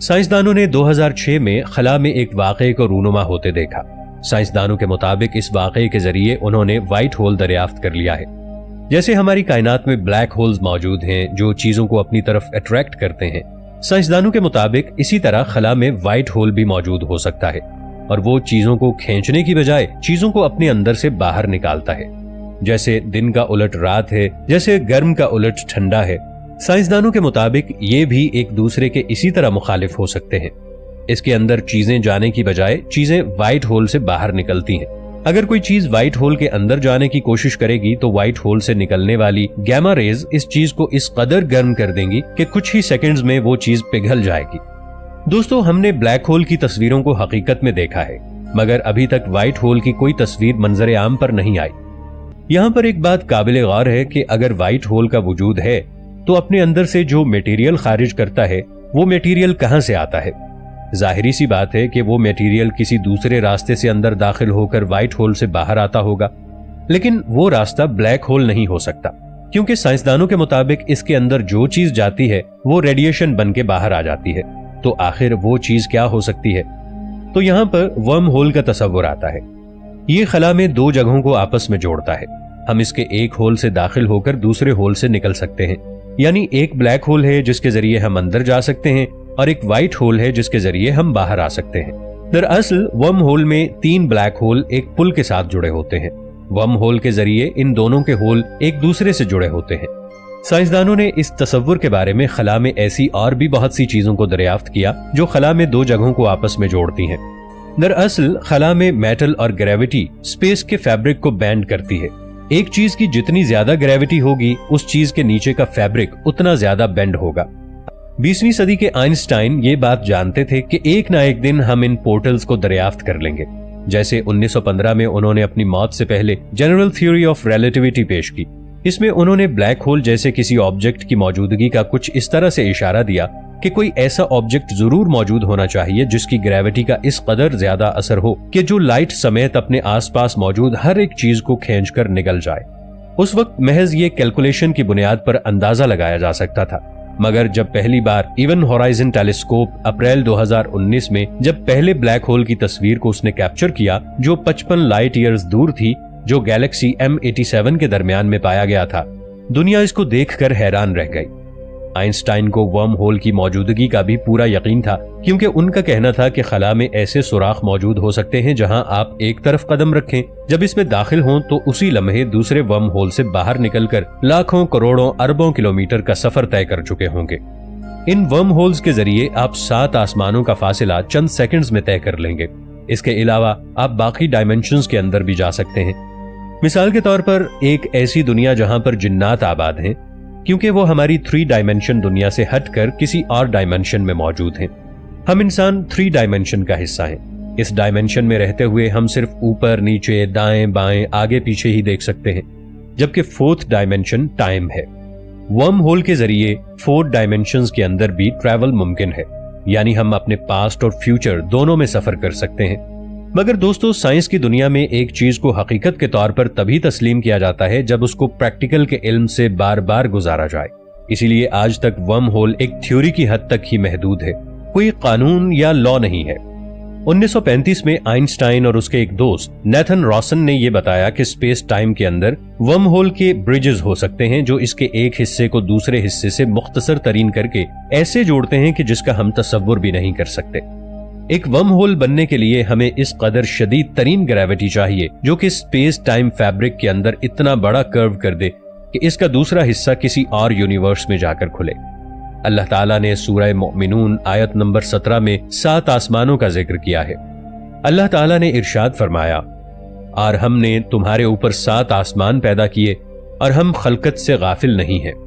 سائنسدانوں نے 2006 میں خلا میں ایک واقعے کو رونما ہوتے دیکھا۔ سائنسدانوں کے مطابق اس واقعے کے ذریعے انہوں نے وائٹ ہول دریافت کر لیا ہے۔ جیسے ہماری کائنات میں بلیک ہولز موجود ہیں جو چیزوں کو اپنی طرف اٹریکٹ کرتے ہیں، سائنسدانوں کے مطابق اسی طرح خلا میں وائٹ ہول بھی موجود ہو سکتا ہے، اور وہ چیزوں کو کھینچنے کی بجائے چیزوں کو اپنے اندر سے باہر نکالتا ہے۔ جیسے دن کا الٹ رات ہے، جیسے گرم کا الٹ ٹھنڈا ہے، سائنسدانوں کے مطابق یہ بھی ایک دوسرے کے اسی طرح مخالف ہو سکتے ہیں۔ اس کے اندر چیزیں جانے کی بجائے چیزیں وائٹ ہول سے باہر نکلتی ہیں۔ اگر کوئی چیز وائٹ ہول کے اندر جانے کی کوشش کرے گی تو وائٹ ہول سے نکلنے والی گیما ریز اس چیز کو اس قدر گرم کر دیں گی کہ کچھ ہی سیکنڈز میں وہ چیز پگھل جائے گی۔ دوستو، ہم نے بلیک ہول کی تصویروں کو حقیقت میں دیکھا ہے، مگر ابھی تک وائٹ ہول کی کوئی تصویر منظر عام پر نہیں آئی۔ یہاں پر ایک بات قابل غور ہے کہ اگر وائٹ ہول کا وجود ہے تو اپنے اندر سے جو میٹیریل خارج کرتا ہے وہ میٹیریل کہاں سے آتا ہے؟ ظاہری سی بات ہے کہ وہ میٹیریل کسی دوسرے راستے سے اندر داخل ہو کر وائٹ ہول سے باہر آتا ہوگا، لیکن وہ راستہ بلیک ہول نہیں ہو سکتا، کیونکہ سائنسدانوں کے مطابق اس کے اندر جو چیز جاتی ہے وہ ریڈیشن بن کے باہر آ جاتی ہے۔ تو آخر وہ چیز کیا ہو سکتی ہے؟ تو یہاں پر ورم ہول کا تصور آتا ہے۔ یہ خلا میں دو جگہوں کو آپس میں جوڑتا ہے۔ ہم اس کے ایک ہول سے داخل ہو کر دوسرے ہول سے نکل سکتے ہیں، یعنی ایک بلیک ہول ہے جس کے ذریعے ہم اندر جا سکتے ہیں اور ایک وائٹ ہول ہے جس کے ذریعے ہم باہر آ سکتے ہیں۔ دراصل ورم ہول میں 3 بلیک ہول ایک پل کے ساتھ جڑے ہوتے ہیں۔ ورم ہول کے ذریعے ان دونوں کے ہول ایک دوسرے سے جڑے ہوتے ہیں۔ سائنسدانوں نے اس تصور کے بارے میں خلا میں ایسی اور بھی بہت سی چیزوں کو دریافت کیا جو خلا میں دو جگہوں کو آپس میں جوڑتی ہیں۔ دراصل خلا میں میٹل اور گریوٹی اسپیس کے فیبرک کو بینڈ کرتی ہے۔ ایک چیز کی جتنی زیادہ گریوٹی ہوگی اس چیز کے نیچے کا فیبرک اتنا زیادہ بینڈ ہوگا۔ 20ویں صدی کے آئنسٹائن یہ بات جانتے تھے کہ ایک نہ ایک دن ہم ان پورٹلز کو دریافت کر لیں گے۔ جیسے 1915 میں انہوں نے اپنی موت سے پہلے جنرل تھیوری آف ریلیٹیوٹی پیش کی۔ اس میں انہوں نے بلیک ہول جیسے کسی آبجیکٹ کی موجودگی کا کچھ اس طرح سے اشارہ دیا کہ کوئی ایسا آبجیکٹ ضرور موجود ہونا چاہیے جس کی گریوٹی کا اس قدر زیادہ اثر ہو کہ جو لائٹ سمیت اپنے آس پاس موجود ہر ایک چیز کو کھینچ کر نگل جائے۔ اس وقت محض یہ کیلکولیشن کی بنیاد پر اندازہ لگایا جا سکتا تھا، مگر جب پہلی بار ایون ہورائزن ٹیلیسکوپ اپریل 2019 میں جب پہلے بلیک ہول کی تصویر کو اس نے کیپچر کیا جو 55 لائٹ ایئرز دور تھی، جو گیلیکسی M87 کے درمیان میں پایا گیا تھا، دنیا اس کو دیکھ کر حیران رہ گئی۔ آئنسٹائن کو ورم ہول کی موجودگی کا بھی پورا یقین تھا، کیونکہ ان کا کہنا تھا کہ خلا میں ایسے سوراخ موجود ہو سکتے ہیں جہاں آپ ایک طرف قدم رکھیں، جب اس میں داخل ہوں تو اسی لمحے دوسرے ورم ہول سے باہر نکل کر لاکھوں کروڑوں اربوں کلومیٹر کا سفر طے کر چکے ہوں گے۔ ان ورم ہولز کے ذریعے آپ 7 آسمانوں کا فاصلہ چند سیکنڈز میں طے کر لیں گے۔ اس کے علاوہ آپ باقی ڈائمنشنز کے اندر بھی جا سکتے ہیں۔ مثال کے طور پر ایک ایسی دنیا جہاں پر جنات آباد ہیں، کیونکہ وہ ہماری 3 ڈائمنشن دنیا سے ہٹ کر کسی اور ڈائمنشن میں موجود ہیں۔ ہم انسان 3 ڈائمنشن کا حصہ ہیں۔ اس ڈائمنشن میں رہتے ہوئے ہم صرف اوپر نیچے دائیں بائیں آگے پیچھے ہی دیکھ سکتے ہیں، جبکہ 4تھ ڈائمنشن ٹائم ہے۔ ورم ہول کے ذریعے 4 ڈائمنشنز کے اندر بھی ٹریول ممکن ہے، یعنی ہم اپنے پاسٹ اور فیوچر دونوں میں سفر کر سکتے ہیں۔ مگر دوستو، سائنس کی دنیا میں ایک چیز کو حقیقت کے طور پر تبھی تسلیم کیا جاتا ہے جب اس کو پریکٹیکل کے علم سے بار بار گزارا جائے۔ اسی لیے آج تک ورم ہول ایک تھیوری کی حد تک ہی محدود ہے، کوئی قانون یا لا نہیں ہے۔ 1935 میں آئنسٹائن اور اس کے ایک دوست نیتھن راسن نے یہ بتایا کہ اسپیس ٹائم کے اندر ورم ہول کے برجز ہو سکتے ہیں جو اس کے ایک حصے کو دوسرے حصے سے مختصر ترین کر کے ایسے جوڑتے ہیں کہ جس کا ہم تصور بھی نہیں کر سکتے۔ ایک ورم ہول بننے کے لیے ہمیں اس قدر شدید ترین گریوٹی چاہیے جو کہ اسپیس ٹائم فیبرک کے اندر اتنا بڑا کرو کر دے کہ اس کا دوسرا حصہ کسی اور یونیورس میں جا کر کھلے۔ اللہ تعالیٰ نے سورہ مؤمنون آیت نمبر 17 میں 7 آسمانوں کا ذکر کیا ہے۔ اللہ تعالیٰ نے ارشاد فرمایا، اور ہم نے تمہارے اوپر 7 آسمان پیدا کیے اور ہم خلقت سے غافل نہیں ہیں۔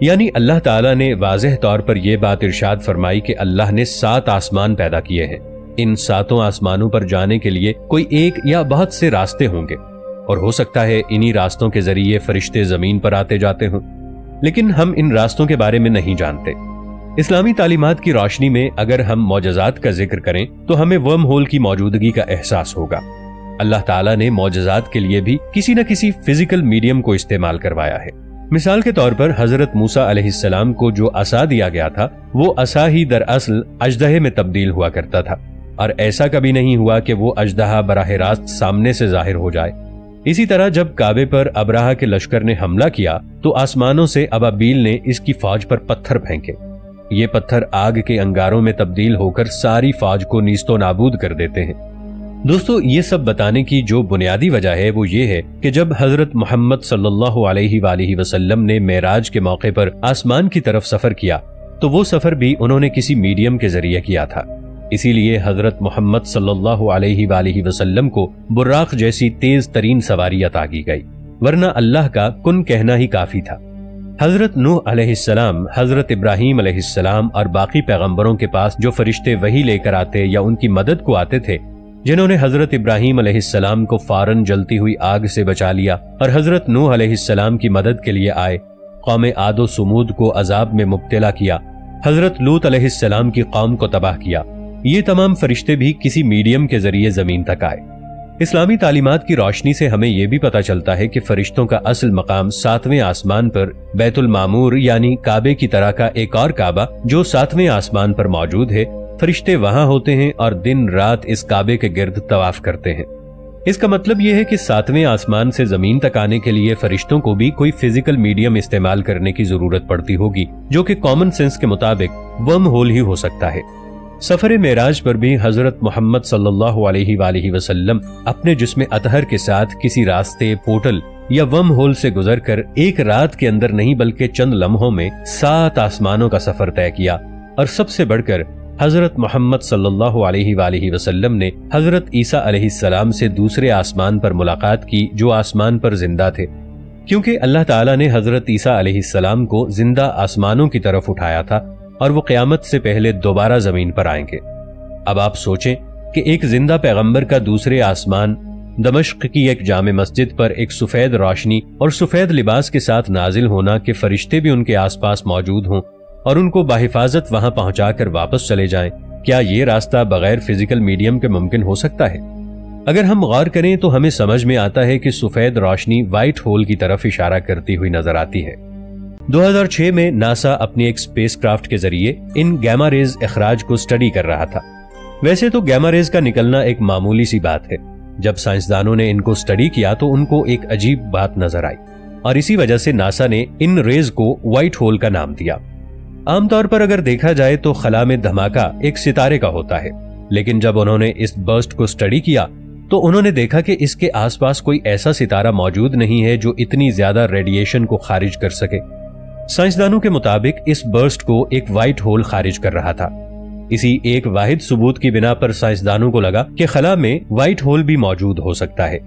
یعنی اللہ تعالیٰ نے واضح طور پر یہ بات ارشاد فرمائی کہ اللہ نے 7 آسمان پیدا کیے ہیں۔ ان 7 آسمانوں پر جانے کے لیے کوئی ایک یا بہت سے راستے ہوں گے، اور ہو سکتا ہے انہی راستوں کے ذریعے فرشتے زمین پر آتے جاتے ہوں، لیکن ہم ان راستوں کے بارے میں نہیں جانتے۔ اسلامی تعلیمات کی روشنی میں اگر ہم معجزات کا ذکر کریں تو ہمیں ورم ہول کی موجودگی کا احساس ہوگا۔ اللہ تعالیٰ نے معجزات کے لیے بھی کسی نہ کسی فزیکل میڈیم کو استعمال کروایا ہے۔ مثال کے طور پر حضرت موسیٰ علیہ السلام کو جو عصا دیا گیا تھا وہ عصا ہی دراصل اژدہے میں تبدیل ہوا کرتا تھا، اور ایسا کبھی نہیں ہوا کہ وہ اژدہا براہ راست سامنے سے ظاہر ہو جائے۔ اسی طرح جب کعبے پر ابرہہ کے لشکر نے حملہ کیا تو آسمانوں سے ابابیل نے اس کی فوج پر پتھر پھینکے۔ یہ پتھر آگ کے انگاروں میں تبدیل ہو کر ساری فوج کو نیست و نابود کر دیتے ہیں۔ دوستو، یہ سب بتانے کی جو بنیادی وجہ ہے وہ یہ ہے کہ جب حضرت محمد صلی اللہ علیہ وآلہ وسلم نے معراج کے موقع پر آسمان کی طرف سفر کیا تو وہ سفر بھی انہوں نے کسی میڈیم کے ذریعے کیا تھا۔ اسی لیے حضرت محمد صلی اللہ علیہ وآلہ وسلم کو براق جیسی تیز ترین سواری عطا کی گئی، ورنہ اللہ کا کن کہنا ہی کافی تھا۔ حضرت نوح علیہ السلام، حضرت ابراہیم علیہ السلام اور باقی پیغمبروں کے پاس جو فرشتے وحی لے کر آتے یا ان کی مدد کو آتے تھے، جنہوں نے حضرت ابراہیم علیہ السلام کو فوراً جلتی ہوئی آگ سے بچا لیا اور حضرت نوح علیہ السلام کی مدد کے لیے آئے، قوم عاد و سمود کو عذاب میں مبتلا کیا، حضرت لوط علیہ السلام کی قوم کو تباہ کیا، یہ تمام فرشتے بھی کسی میڈیم کے ذریعے زمین تک آئے۔ اسلامی تعلیمات کی روشنی سے ہمیں یہ بھی پتہ چلتا ہے کہ فرشتوں کا اصل مقام 7ویں آسمان پر بیت المعمور یعنی کعبے کی طرح کا ایک اور کعبہ جو 7ویں آسمان پر موجود ہے، فرشتے وہاں ہوتے ہیں اور دن رات اس کعبے کے گرد طواف کرتے ہیں۔ اس کا مطلب یہ ہے کہ 7ویں آسمان سے زمین تک آنے کے لیے فرشتوں کو بھی کوئی فزیکل میڈیم استعمال کرنے کی ضرورت پڑتی ہوگی، جو کہ کامن سینس کے مطابق ورم ہول ہی ہو سکتا ہے۔ سفر معراج پر بھی حضرت محمد صلی اللہ علیہ وآلہ وسلم اپنے جسم اطہر کے ساتھ کسی راستے، پورٹل یا ورم ہول سے گزر کر ایک رات کے اندر نہیں بلکہ چند لمحوں میں 7 آسمانوں کا سفر طے کیا، اور سب سے بڑھ کر حضرت محمد صلی اللہ علیہ وآلہ وسلم نے حضرت عیسیٰ علیہ السلام سے دوسرے آسمان پر ملاقات کی جو آسمان پر زندہ تھے، کیونکہ اللہ تعالیٰ نے حضرت عیسیٰ علیہ السلام کو زندہ آسمانوں کی طرف اٹھایا تھا اور وہ قیامت سے پہلے دوبارہ زمین پر آئیں گے۔ اب آپ سوچیں کہ ایک زندہ پیغمبر کا دوسرے آسمان دمشق کی ایک جامع مسجد پر ایک سفید روشنی اور سفید لباس کے ساتھ نازل ہونا کہ فرشتے بھی ان کے آس پاس موجود ہوں اور ان کو بحفاظت وہاں پہنچا کر واپس چلے جائیں، کیا یہ راستہ بغیر فزیکل میڈیم کے ممکن ہو سکتا ہے؟ اگر ہم غور کریں تو ہمیں سمجھ میں آتا ہے کہ سفید روشنی وائٹ ہول کی طرف اشارہ کرتی ہوئی نظر آتی ہے۔ 2006 میں ناسا اپنی ایک اسپیس کرافٹ کے ذریعے ان گیما ریز اخراج کو سٹڈی کر رہا تھا۔ ویسے تو گیما ریز کا نکلنا ایک معمولی سی بات ہے، جب سائنسدانوں نے ان کو سٹڈی کیا تو ان کو ایک عجیب بات نظر آئی، اور اسی وجہ سے ناسا نے ان ریز کو وائٹ ہول کا نام دیا۔ عام طور پر اگر دیکھا جائے تو خلا میں دھماکہ ایک ستارے کا ہوتا ہے، لیکن جب انہوں نے اس برسٹ کو سٹڈی کیا تو انہوں نے دیکھا کہ اس کے آس پاس کوئی ایسا ستارہ موجود نہیں ہے جو اتنی زیادہ ریڈیشن کو خارج کر سکے۔ سائنسدانوں کے مطابق اس برسٹ کو ایک وائٹ ہول خارج کر رہا تھا۔ اسی ایک واحد ثبوت کی بنا پر سائنسدانوں کو لگا کہ خلا میں وائٹ ہول بھی موجود ہو سکتا ہے،